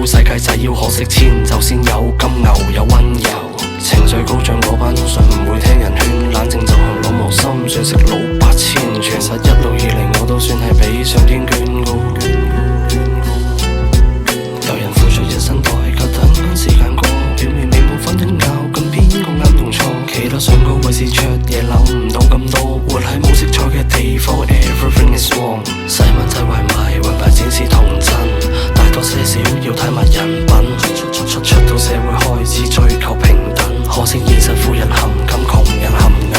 世界仔要學識遷就先有金牛有溫柔。情緒高漲嗰班通常唔會聽人勸，冷靜就行老無心，算識老8000轉。其實一路以嚟我都算係俾上天眷顧，有人付出一生代價等時間過，表面並冇分爭拗緊邊個啱同錯，企得上高位是出嘢諗唔到咁多，活喺冇色彩嘅地方 Everything is wrong。 細蚊仔為賣運牌展示童真，大多些少要睇埋人品，出到社會開始追求平等，可惜現實富人含金窮人含銀。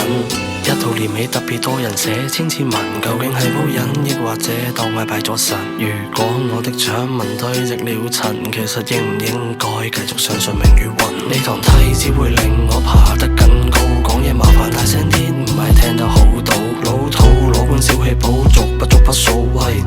一到年尾特別多人寫千字文，究竟係冇癮，抑或者當我拜咗神？如果我的掌紋堆積了塵，其實應唔應該繼續相信命與運？呢堂梯只會令我爬得更高，講嘢麻煩大聲啲，唔係聽得好到。老土攞本小氣簿，逐不數。喂，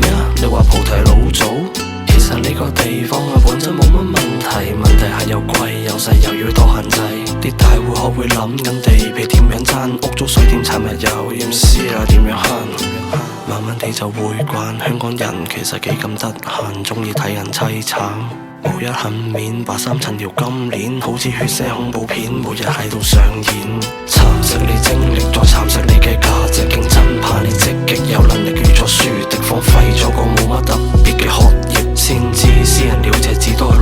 咩啊？你話菩提老祖？其實呢個地方啊本身冇乜問題，問題係又貴又細又要多限制。啲大戶學會諗緊地皮點樣爭，屋租水電柴米油鹽絲啊點樣慳，慢慢地就會慣。香港人其實幾咁得閒，鍾意睇人凄慘，無一幸免，白衫襯條金鏈，好似血腥恐怖片，每日喺度上演。蠶食你精力，再蠶食你嘅價值，競爭怕你積極有能力預咗輸敵，荒廢咗個冇乜特別嘅學業，先知私人了解至多。